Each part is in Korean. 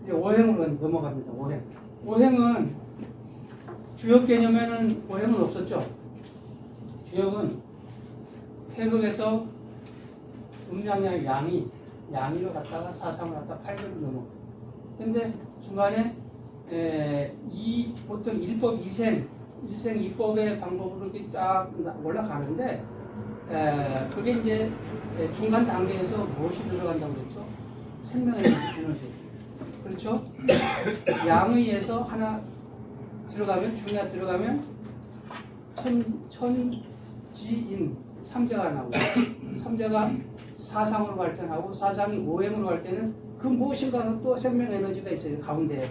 이제 오행으로 넘어갑니다. 오행. 오행은 주역 개념에는 오행은 없었죠. 주역은 태극에서 음양의 양이로 갔다가 사상을 갖다 800을 넘어. 근데 중간에 이 보통 일법 일생 이법의 방법으로 이렇게 쫙 올라가는데 그게 이제 중간 단계에서 무엇이 들어간다고 그랬죠? 생명의 에너지. 그렇죠? 양의에서 하나 들어가면 중야 들어가면 천지인 삼재가 나오고 삼재가 사상으로 발전하고 사상이 오행으로 갈 때는 그 무엇인가 또 생명 에너지가 있어요. 가운데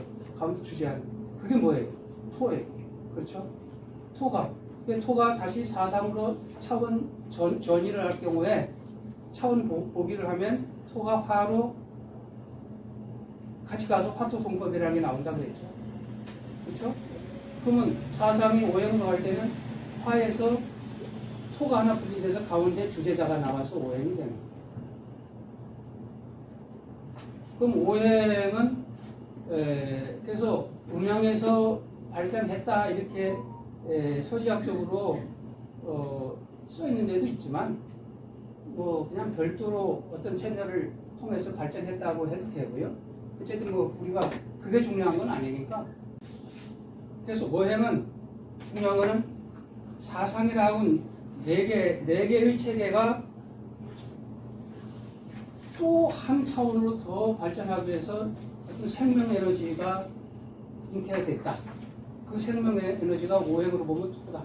주재하는 그게 뭐예요? 토예요. 그렇죠? 토가 다시 사상으로 차원 전이를 할 경우에 차원 보기를 하면 토가 화로 같이 가서 화토 동법이라는 게 나온다고 그랬죠. 그렇죠? 그러면 사상이 오행으로 갈 때는 화에서 토가 하나 분리돼서 가운데 주제자가 나와서 오행이 되는 거예요. 그럼 오행은 그래서 음양에서 발생했다 이렇게 소지학적으로 써 있는 데도 있지만 뭐 그냥 별도로 어떤 채널을 통해서 발전했다고 해도 되고요. 어쨌든 뭐 우리가 그게 중요한 건 아니니까. 그래서 오행은 중요한 거는 사상이라고 네 개의 체계가 또 한 차원으로 더 발전하기 위해서 어떤 생명 에너지가 잉태가 됐다. 그 생명 에너지가 오행으로 보면 토다.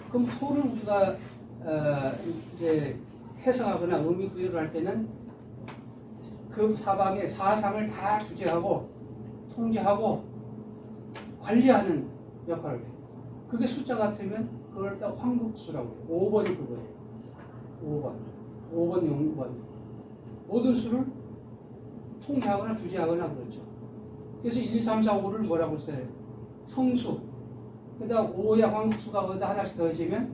그럼 토를 우리가 이제 해석하거나 의미 부여를 할 때는 그 사방의 사상을 다 주재하고 통제하고 관리하는 역할을 해요. 그게 숫자 같으면 그걸 딱 황국수라고 해요. 5번이 그거예요. 5번, 6번. 모든 수를 통제하거나 주재하거나 그렇죠. 그래서 1, 2, 3, 4, 5를 뭐라고 써요? 성수. 그다음 5의 황국수가 거기다 하나씩 더해지면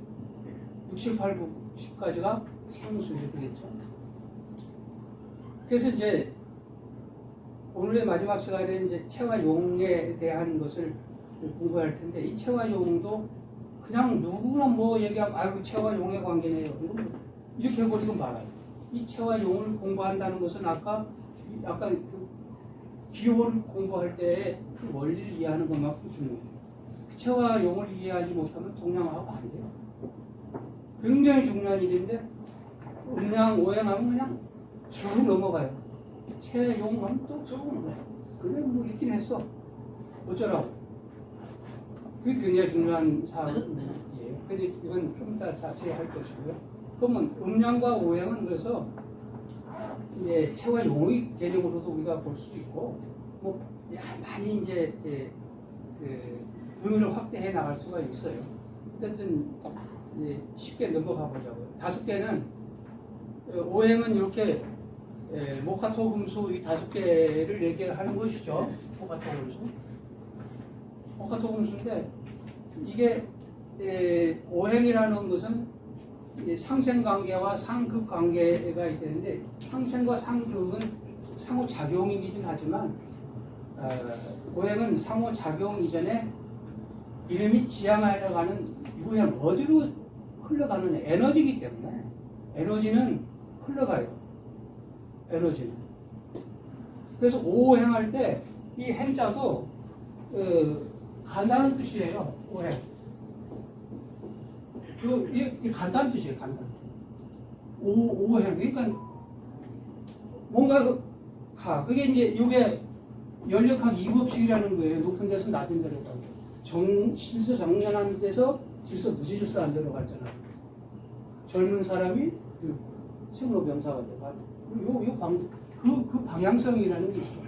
6, 7, 8, 9, 10까지가 성수이 되겠죠. 그래서 이제 오늘의 마지막 시간에 이제 체와 용에 대한 것을 공부할 텐데 이 체와 용도 그냥 누구나 뭐 얘기하면 아이고 체와 용의 관계네요. 이렇게 해버리고 말아요. 이 체와 용을 공부한다는 것은 아까 그 기호를 공부할 때 그 원리를 이해하는 것만큼 중요해요. 그 체와 용을 이해하지 못하면 동양화가 안 돼요. 굉장히 중요한 일인데 음양 오행하면 그냥 쭉 넘어가요. 체, 용 하면 또 쭉 넘어가요. 그래 뭐 있긴 했어. 어쩌라고. 그게 굉장히 중요한 사항이에요. 근데 이건 좀 이따 자세히 할 것이고요. 그러면 음양과 오행은 그래서 이제 체와 용의 개념으로도 우리가 볼 수 있고, 뭐 많이 이제 그 의미를 확대해 나갈 수가 있어요. 어쨌든 이제 쉽게 넘어가 보자고요. 5개는 오행은 이렇게 목화토 금수 이 5개를 얘기를 하는 것이죠. 목화토 금수. 목화토 금수인데 이게 오행이라는 것은 상생관계와 상급관계가 있는데 상생과 상급은 상호작용이긴 하지만 오행은 상호작용 이전에 이름이 지향하여 가는 유행 어디로 흘러가는 에너지이기 때문에 에너지는 흘러가요. 에너지는. 그래서 오행할 때 이 행자도 간다는 뜻이에요. 오행. 이 간다는 뜻이에요. 간다. 오행. 그러니까 뭔가 그게 이제 이게 연력학 2법칙이라는 거예요. 높은 데서 낮은 데로 가고 질서 정연한 데서 질서 무질서 안 데로 갔잖아. 젊은 사람이 생로병사가 되고 그 방향성이라는 게 있어요.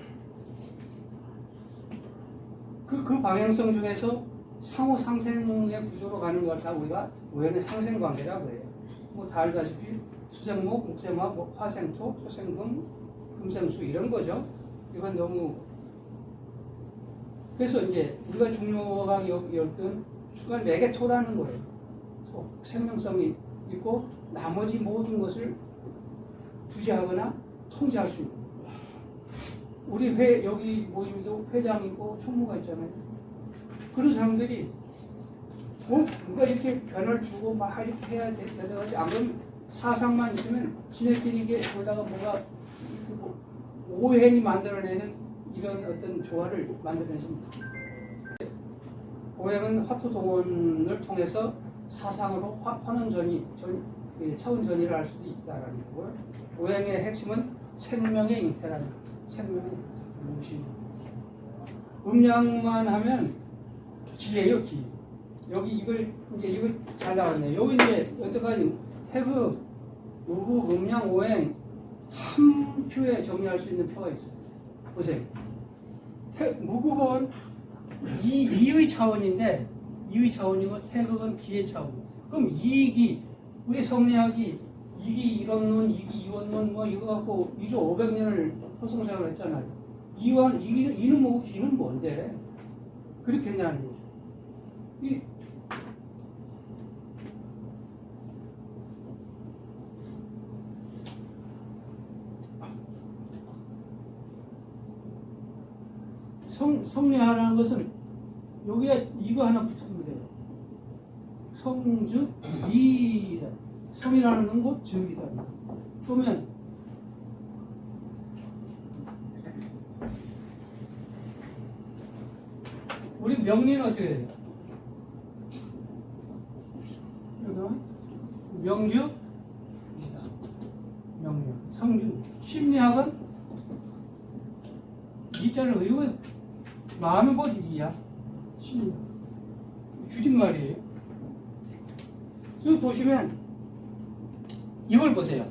그 방향성 중에서 상호 상생의 구조로 가는 걸 다 우리가 오행의 상생관계라고 해요. 뭐 다 알다시피 수생목, 목생화, 화생토, 토생금, 금생수 이런 거죠. 이건 너무 그래서 이제 우리가 중요하게 여겼던 주간 4개 토라는 거예요. 토, 생명성이 있고 나머지 모든 것을 주재하거나 통제할 수 있는 거예요. 우리 여기 모임도 회장이고 총무가 있잖아요. 그런 사람들이 누가 이렇게 변을 주고 막 이렇게 해야 되는지 안 그러면 사상만 있으면 지네끼리 이게 그러다가 뭐가 오해니 만들어내는 이런 어떤 조화를 만들어내십니다. 오행은 화토 동원을 통해서 사상으로 환원전이 차원전이를 할 수도 있다라는 거고요. 오행의 핵심은 생명의 잉태라는 거예요. 생명의 무시. 음양만 하면 기예요, 기. 여기 이거 잘 나왔네요. 여기 이제 여태까지 태극, 우국, 음양, 오행 한 표에 정리할 수 있는 표가 있어요. 보세요. 무국은 이의 차원인데 이의 차원이고 태극은 기의 차원이에요. 그럼 이기 우리 성리학이 이기 이론론, 이기 이원론 뭐 이거 갖고 2조 500년을 허송생활을 했잖아요. 이는 뭐고 기는 뭔데? 그렇게 했냐는 거죠. 성리하라는 것은 여기에 이거 하나 붙으면 돼요. 성즉 이다. 성이라는 것 즉이다. 그러면 우리 명리는 어떻게 돼요? 명즉 명령 성즉 심리학은 이자를 이건 마음의 곧 이야. 심리학 줄임말이에요. 여기 보시면 이걸 보세요.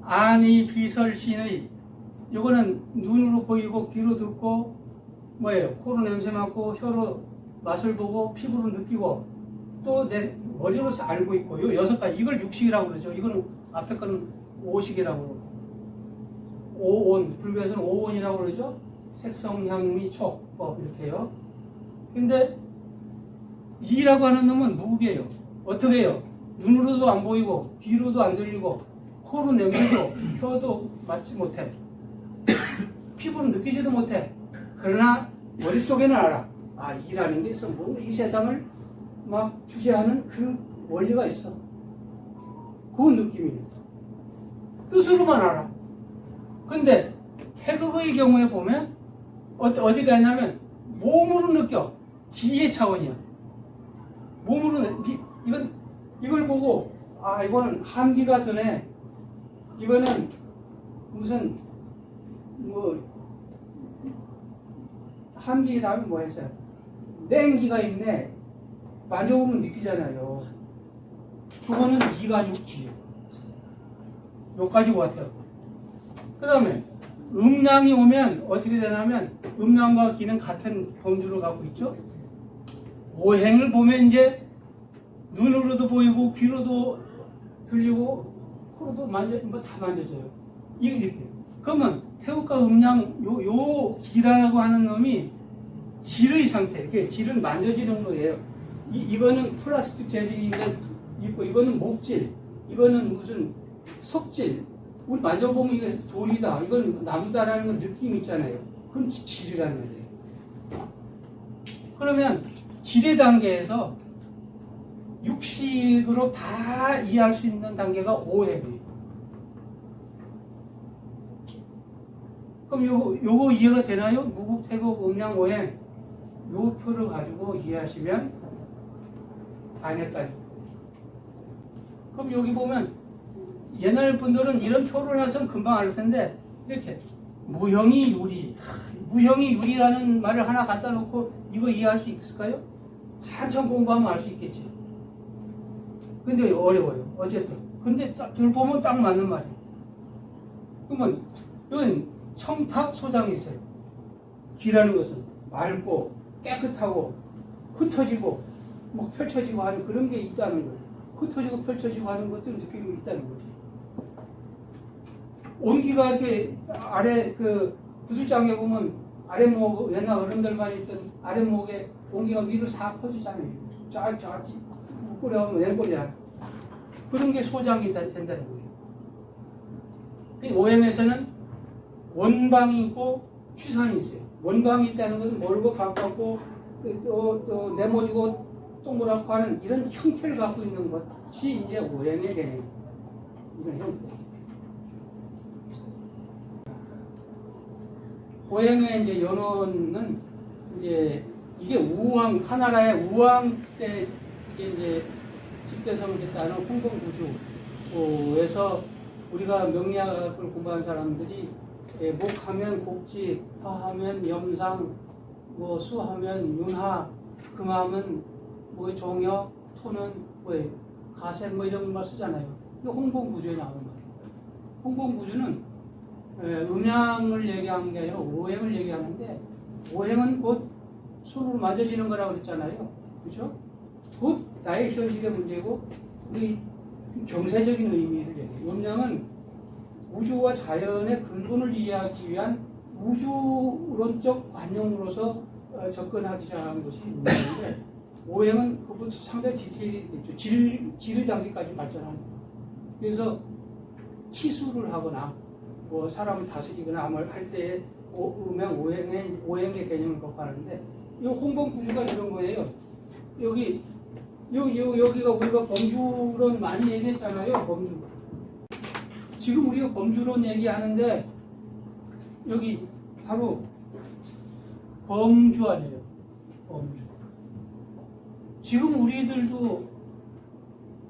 안이 비설신의 이거는 눈으로 보이고 귀로 듣고 뭐예요? 코로 냄새 맡고 혀로 맛을 보고 피부로 느끼고 또 내 머리로 알고 있고 요 6가지 이걸 육식이라고 그러죠. 이거는 앞에 거는 오식이라고 그러고 오온 불교에서는 오온이라고 그러죠. 색성 향미 촉법 이렇게요. 근데 이라고 하는 놈은 무국이에요. 어떻게 해요? 눈으로도 안 보이고 귀로도 안 들리고 코로 냄새도 혀도 맡지 못해. 피부는 느끼지도 못해. 그러나 머릿속에는 알아. 아, 이라는 게 있어. 뭔가 이 세상을 막 주재하는 그 원리가 있어. 그 느낌이에요. 뜻으로만 알아. 근데 태극의 경우에 보면 어디가 있냐면 몸으로 느껴. 기의 차원이야. 몸으로 이걸 보고 아 이거는 한기가 드네. 이거는 무슨 뭐 한기 다음에 뭐 했어요? 냉기가 있네. 만져보면 느끼잖아요. 그거는 이가 아니고 기예요. 여기까지 왔다고. 그 다음에 음양이 오면 어떻게 되냐면 음양과 기는 같은 범주를 갖고 있죠. 오행을 보면 이제 눈으로도 보이고 귀로도 들리고 코로도 뭐 다 만져져요. 이게 이렇게. 그러면 태극과 음양 요 기라고 하는 놈이 질의 상태. 이게 질은 만져지는 거예요. 이거는 플라스틱 재질인데 있고 이거는 목질, 이거는 무슨 석질. 우리 만져보면 이게 돌이다. 이건 나무다라는 건 느낌 있잖아요. 그건 질이라는 거예요. 그러면 질의 단계에서 육식으로 다 이해할 수 있는 단계가 오행이에요. 그럼 요거 이해가 되나요? 무국, 태극, 음양, 오행 요 표를 가지고 이해하시면 단계까지. 그럼 여기 보면 옛날 분들은 이런 표를 해서 금방 알 텐데 이렇게 무형이 유리, 무형이 유리라는 말을 하나 갖다 놓고 이거 이해할 수 있을까요? 한참 공부하면 알 수 있겠지. 근데 어려워요. 어쨌든. 근데 들보면 딱 맞는 말이에요. 그러면 이건 청탁 소장이 있어요. 기라는 것은 맑고 깨끗하고 흩어지고 막 펼쳐지고 하는 그런 게 있다는 거예요. 흩어지고 펼쳐지고 하는 것들을 느끼고 있다는 거죠. 온기가 이렇게 아래 그 구슬장에 보면 아랫목 옛날 어른들만 있던 아랫목에 온기가 위로 싹 퍼지잖아요. 쫙 목걸이 하면 왼꼬리야. 그런 게 소장이 된다는 거예요. 오행에서는 원방이 있고 취산이 있어요. 원방이 있다는 것은 멀고 가깝고 또 네모지고 동그랗고 하는 이런 형태를 갖고 있는 것이 이제 오행의 개념. 이런 형태. 오행의 이제 연원은 이제 이게 우왕 하나라의 우왕 때 이제 집대성을 했다는 홍범구주에서 우리가 명리학을 공부한 사람들이 목하면 곡지, 화하면 염상, 뭐 수하면 윤하, 금하면 뭐 종역, 토는 뭐예요? 가색 뭐 이런 말 쓰잖아요. 이게 홍범구주에 나오는 거예요. 홍범구주는 음양을 얘기하는 게 아니라 오행을 얘기하는데 오행은 곧 손으로 만져지는 거라고 그랬잖아요. 그렇죠? 곧 나의 현실의 문제고 우리 경세적인 의미를 얘기해요. 음양은 우주와 자연의 근본을 이해하기 위한 우주론적 관념으로서 접근하기 시작한 것이 음양인데 오행은 그것도 상당히 디테일이 있죠. 질의 단계까지 발전하는 거예요. 그래서 치수를 하거나 뭐 사람을 다스리거나 할 때에 음양 오행의 개념을 갖고 하는데 이 홍범구주가 이런 거예요. 여기가 우리가 범주론 많이 얘기했잖아요. 범주. 지금 우리가 범주론 얘기하는데 여기 바로 범주 아니에요. 범주. 지금 우리들도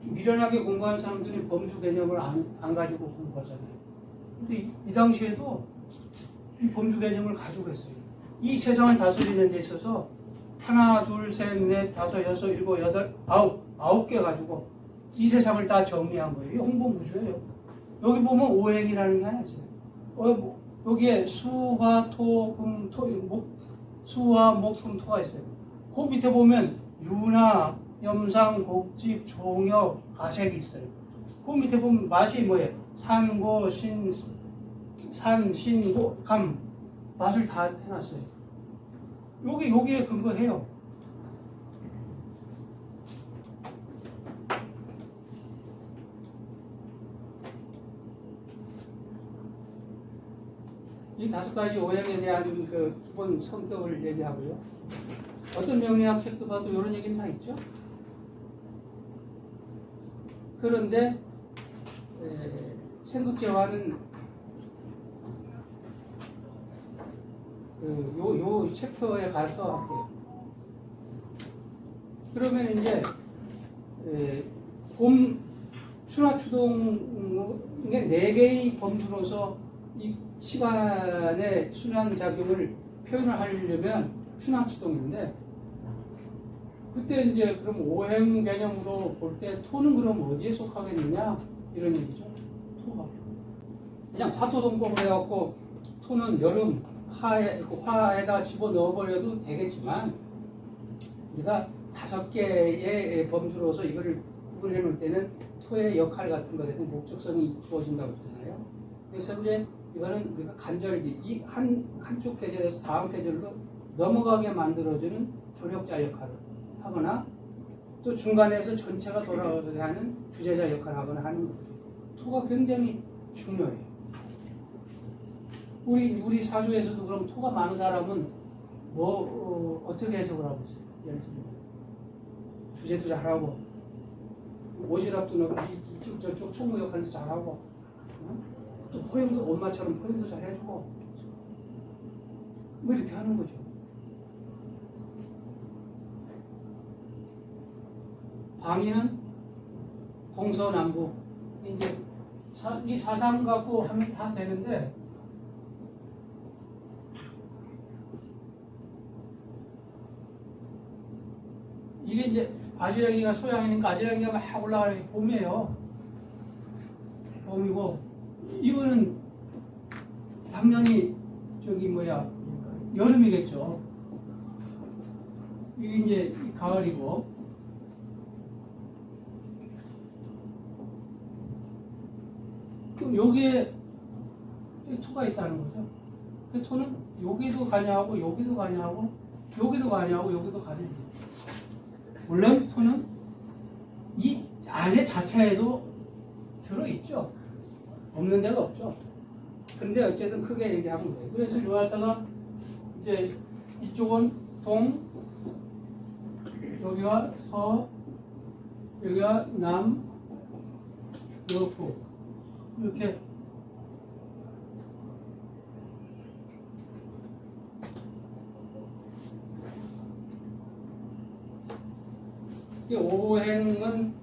미련하게 공부한 사람들이 범주 개념을 안 가지고 공부하잖아요. 근데 이 당시에도 이 범주 개념을 가지고 있어요. 이 세상을 다스리는 데 있어서 하나, 둘, 셋, 넷, 다섯, 여섯, 일곱, 여덟, 아홉 개 가지고 이 세상을 다 정리한 거예요. 이게 홍범구주예요. 여기 보면 오행이라는 게 하나 있어요. 여기에 수화, 토, 금, 수화, 목, 금, 토가 있어요. 그 밑에 보면 윤화, 염상, 곡직, 종역, 가색이 있어요. 그 밑에 보면 맛이 뭐예요? 산고, 신고, 감. 맛을 다 해놨어요. 여기에 근거해요. 이 5가지 오행에 대한 그 기본 성격을 얘기하고요. 어떤 명리학 책도 봐도 이런 얘기는 다 있죠. 그런데 생극재화는 요 챕터에 가서 할게요. 그러면 이제 봄 순화추동의 4개의 범주로서 이 시간의 순환작용을 표현을 하려면 순환추동인데 그때 이제 그럼 오행 개념으로 볼 때 토는 그럼 어디에 속하겠느냐 이런 얘기죠. 토가 그냥 화토동법을 해갖고 토는 여름 화에다 집어넣어버려도 되겠지만 우리가 5개의 범주로서 이거를 구분해 놓을 때는 토의 역할 같은 것에 대한 목적성이 주어진다고 했잖아요. 그래서 이제 이거는 우리가 간절기 이 한쪽 계절에서 다음 계절로 넘어가게 만들어주는 조력자 역할을 하거나 또 중간에서 전체가 돌아가게 하는 주제자 역할을 하거나 하는 거죠. 토가 굉장히 중요해요. 우리 사주에서도 그럼 토가 많은 사람은 어떻게 해석을 하고 있어요? 예를 들면 주제도 잘하고 오지랖도 넣고 이쪽 저쪽 총무 역할도 잘하고 또 포용도 엄마처럼 포용도 잘해주고 뭐 이렇게 하는 거죠. 방위는 동서남북 이제 이 사상 갖고 하면 다 되는데 이게 이제 아지랑이가 소양이니까 아지랑이가 막 올라가는 게 봄이에요. 봄이고 이거는 당연히 여름이겠죠. 이게 이제 가을이고 그럼 여기에 토가 있다는 거죠. 그 토는 여기도 가냐하고 여기도 가냐하고 여기도 가냐하고 여기도 가냐. 물론 토는 이 안에 자체에도 들어있죠. 없는 데가 없죠. 근데 어쨌든 크게 얘기하면 돼요. 그래서 이거 갖다가 이제 이쪽은 동, 여기가 서, 여기가 남, 여기 부. 이렇게 오행은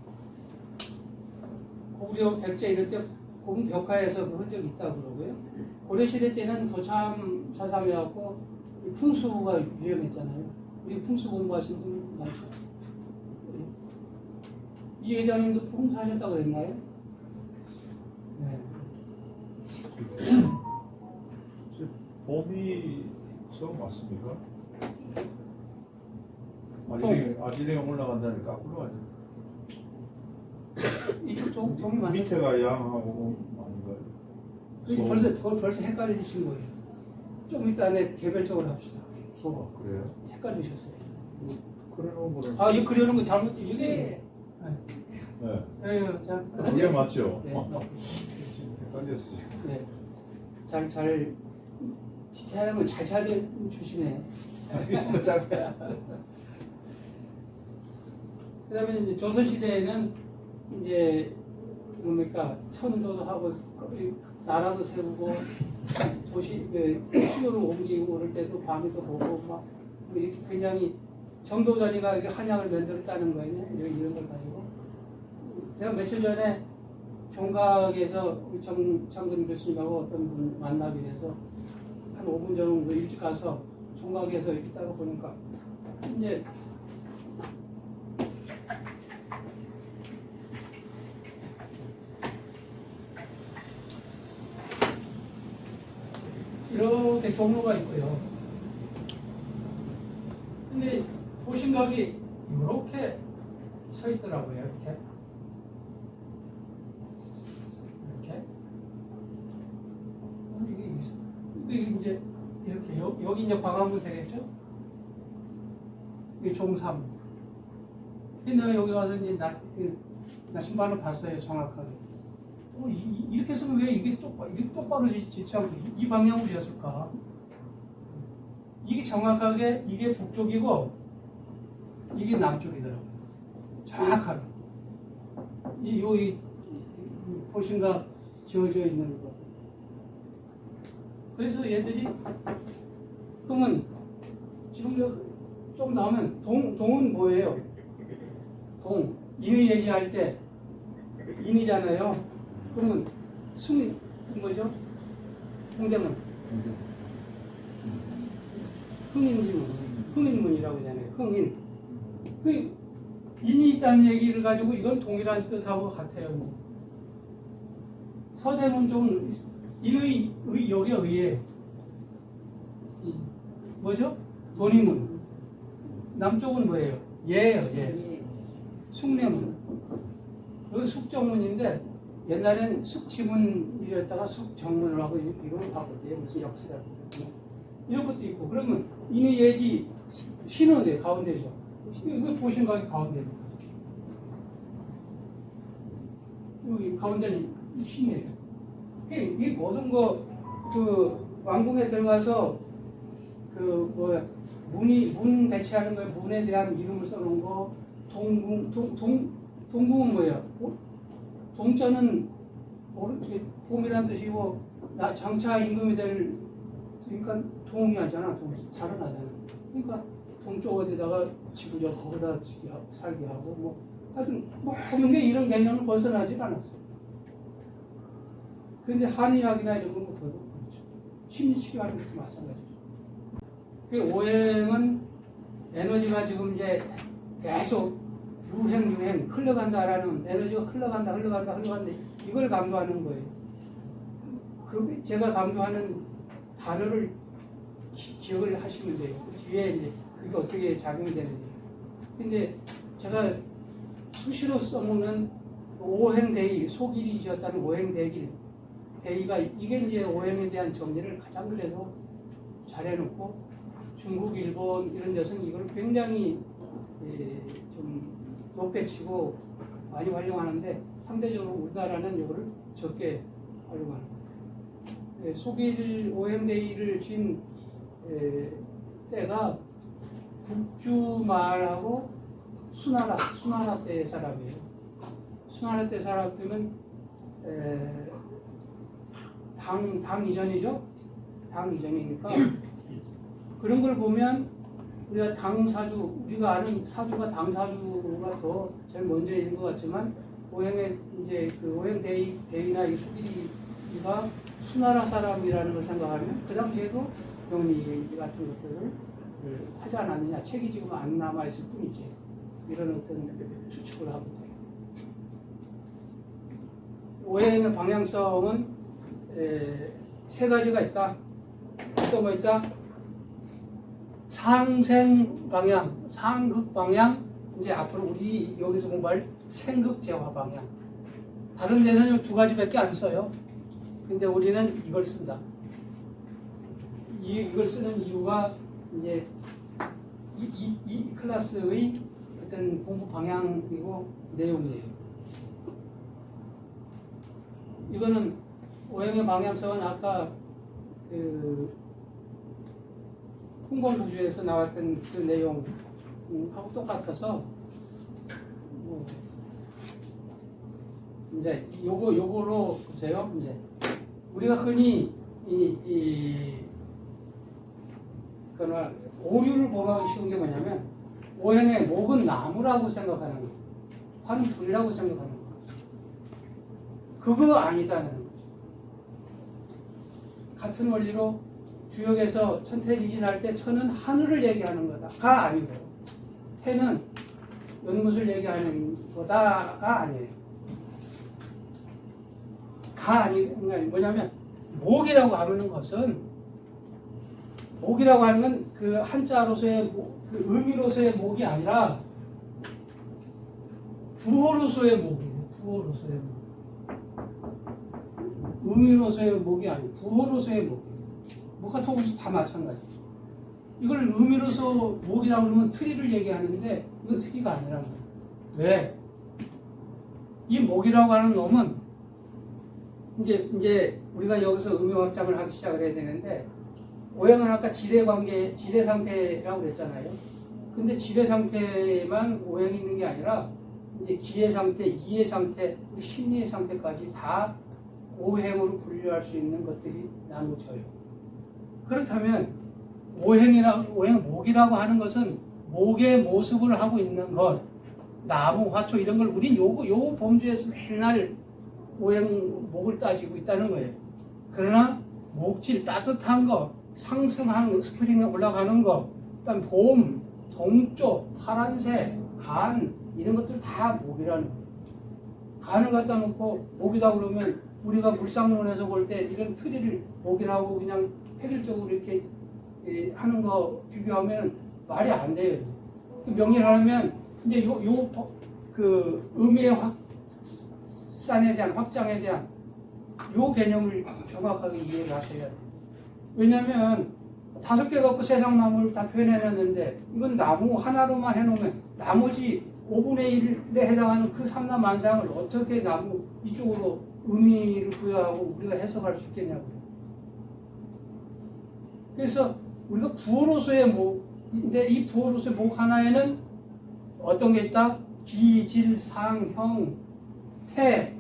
고구려 백제 이럴 때 고문 벽화에서 그 흔적이 있다고 그러고요. 고려시대 때는 도참 사상이었고 풍수가 유행했잖아요. 우리 풍수 공부하신 분 많죠? 이 회장님도 풍수 하셨다고 그랬나요? 네. 봄이 처음 왔습니까? 아지랭 올라간다니까 거꾸로 가죠. 이쪽 동이 맞나요? 밑에가 양하고 아닌가요? 벌써 헷갈리신 거예요. 좀 이따 내 개별적으로 합시다. 그래요? 헷갈리셨어요. 그래놓은 거는 아, 이거 그려놓은 거 잘못, 이게. 네. 네. 자, 그게 맞죠? 네. 헷갈렸어 지금. 네. 잘, 디테일한 건 잘 찾아주시네. 그 다음에 이제 조선시대에는 이제 뭡니까 천도도 하고 나라도 세우고 도시 수요를 옮기고 그럴 때도 밤에도 보고 막 이렇게 굉장히 정도전이가 한약을 만들었다는 거예요. 이런 걸 가지고 내가 며칠 전에 종각에서 우리 정근 교수님하고 어떤 분 만나기 위해서 한 5분 정도 일찍 가서 종각에서 있다가 보니까 이제 이렇게 종로가 있고요. 근데 보신각이 이렇게 서 있더라고요. 이렇게. 이게 이제 이렇게 여기 이제 광화문 되겠죠? 이게 종삼. 근데 여기 와서 이제 나침반을 봤어요, 정확하게. 이렇게 쓰면 왜 이게 이렇게 똑바로 짓지 않고 이 방향으로 지었을까? 이게 정확하게 이게 북쪽이고 이게 남쪽이더라고요. 정확하게. 이 보신각 지어져 있는 거. 그래서 얘들이 그러면 지금 좀 나오면 동은 뭐예요? 동 인의 예지할 때 인이잖아요. 그러면 승이 뭐죠? 동대문 흥인지문 흥인문이라고 하잖아요. 흥인 그 인이 있다는 얘기를 가지고 이건 동이라는 뜻하고 같아요. 서대문 좀 인의 여기가 의예요. 뭐죠? 돈이문. 남쪽은 뭐예요? 예예요. 예. 숙례문. 여기 숙정문인데 옛날엔 숙지문이랬다가 숙정문을 하고 이걸 바꿨대요. 무슨 역사다. 이런 것도 있고 그러면 인의 예지 신호대 가운데죠. 이거 보신각이 가운데입니다. 여기 가운데는 신이에요. 이 모든 거 그 왕궁에 들어가서 그 뭐야 문 배치하는 거에 문에 대한 이름을 써놓은 거 동궁은 뭐예요? 동자는 봄이라는 뜻이고 장차 임금이 될 그러니까 동의하잖아. 자라나잖아. 그러니까 동쪽 어디다가 집을 거기다 살게 하고 뭐 하여튼 모든 게 이런 개념을 벗어나질 않았어. 그런데 한의학이나 이런 건 더더욱 그렇죠. 심리치료하는 것도 마찬가지죠. 그 오행은 에너지가 지금 이제 계속 유행 흘러간다라는 에너지가 흘러간다 이걸 강조하는 거예요. 그 제가 강조하는 단어를 기억을 하시면 돼요. 그 뒤에 이제 그게 어떻게 작용이 되는지. 근데 제가 수시로 써먹는 오행대의 소길이셨다는 오행대의가 이게 이제 오행에 대한 정리를 가장 그래도 잘해놓고 중국, 일본 이런 데서는 이걸 굉장히 좀 높게 치고 많이 활용하는데 상대적으로 우리나라는 이거를 적게 활용하는 거예요. 소길 오행대의를 진 때가 북주말하고 수나라 때 사람이에요. 수나라 때 사람들은 당 이전이죠. 당 이전이니까 그런 걸 보면 우리가 당사주, 우리가 아는 사주가 당사주가 더 제일 먼저 있는 것 같지만 오행의 이제 그 오행 대의나 이 소길이가 수나라 사람이라는 걸 생각하면 그 당시에도 병리 같은 것들을 하지 않았느냐, 책이 지금 안 남아 있을 뿐이지. 이런 어떤 추측을 하고 돼요. 오행의 방향성은 세 가지가 있다. 어떤 거 있다? 상생 방향, 상극 방향, 이제 앞으로 우리 여기서 공부할 생극재화 방향. 다른 데서는 두 가지밖에 안 써요. 근데 우리는 이걸 쓴다. 이걸 쓰는 이유가 이제 이 클래스의 어떤 공부 방향이고 내용이에요. 이거는 오행의 방향성은 아까 그 풍공구주에서 나왔던 그 내용하고 똑같아서 이제 요거로 보세요. 이제 우리가 흔히 그러나 오류를 보기 쉬운 게 뭐냐면 오행의 목은 나무라고 생각하는 거예요. 화는 불이라고 생각하는 거예요. 그거 아니다는 거죠. 같은 원리로 주역에서 천태리진할 때 천은 하늘을 얘기하는 거다가 아니고 태는 연못을 얘기하는 거다가 아니에요. 가 아니고 뭐냐면 목이라고 하는 것은 목이라고 하는 건 그 한자로서의 그 의미로서의 목이 아니라 부호로서의 목이에요. 부호로서의 목. 의미로서의 목이 아니고 부호로서의 목이에요. 목과 토구수 다 마찬가지죠. 이걸 의미로서 목이라고 그러면 트리를 얘기하는데 이건 트리가 아니라는 거예요. 왜? 이 목이라고 하는 놈은 이제 우리가 여기서 의미 확장을 하기 시작을 해야 되는데 오행은 아까 지뢰 관계, 지뢰 상태라고 그랬잖아요. 근데 지뢰 상태만 오행이 있는 게 아니라 이제 기의 상태, 이의 상태, 심리의 상태까지 다 오행으로 분류할 수 있는 것들이 나누어져요. 그렇다면 오행 목이라고 하는 것은 목의 모습을 하고 있는 것, 나무, 화초 이런 걸 우린 요 범주에서 맨날 오행 목을 따지고 있다는 거예요. 그러나 목질 따뜻한 거, 상승한 스프링에 올라가는 거, 그다음 봄, 동쪽, 파란색, 간 이런 것들 다 목이라는 거예요. 간을 갖다 놓고 목이다 그러면 우리가 물상론에서 볼 때 이런 트리를 목이라고 그냥 획일적으로 이렇게 하는 거 비교하면 말이 안 돼요. 명리하려면 이제 그 의미의 확산에 대한 확장에 대한 요 개념을 정확하게 이해를 하셔야 돼요. 왜냐하면 5개 갖고 세상 나무를 다 표현해놨는데 이건 나무 하나로만 해놓으면 나머지 5분의 1에 해당하는 그 삼라만상을 어떻게 나무 이쪽으로 의미를 부여하고 우리가 해석할 수 있겠냐고요. 그래서 우리가 부호로서의 목인데 이 부호로서의 목 하나에는 어떤 게 있다? 기, 질, 상, 형, 태에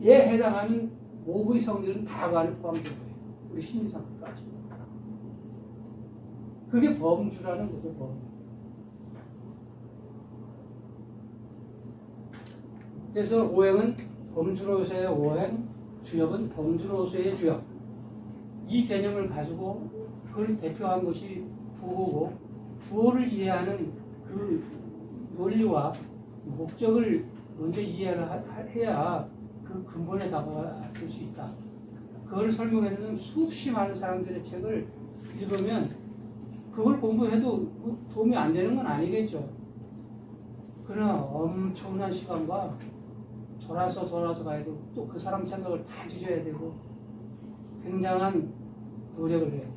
해당하는 목의 성질은 다 그 안에 포함된 거예요. 우리 심리상태까지. 그게 범주라는 거죠. 범주. 그래서 오행은 범주로서의 오행, 주역은 범주로서의 주역. 이 개념을 가지고 그걸 대표한 것이 부호고 부호를 이해하는 그 논리와 목적을 먼저 이해를 해야 그 근본에 다가갈 수 있다. 그걸 설명해주는 수없이 많은 사람들의 책을 읽으면 그걸 공부해도 도움이 안 되는 건 아니겠죠. 그러나 엄청난 시간과 돌아서 가야 되고 또 그 사람 생각을 다 뒤져야 되고 굉장한 노력을 해요.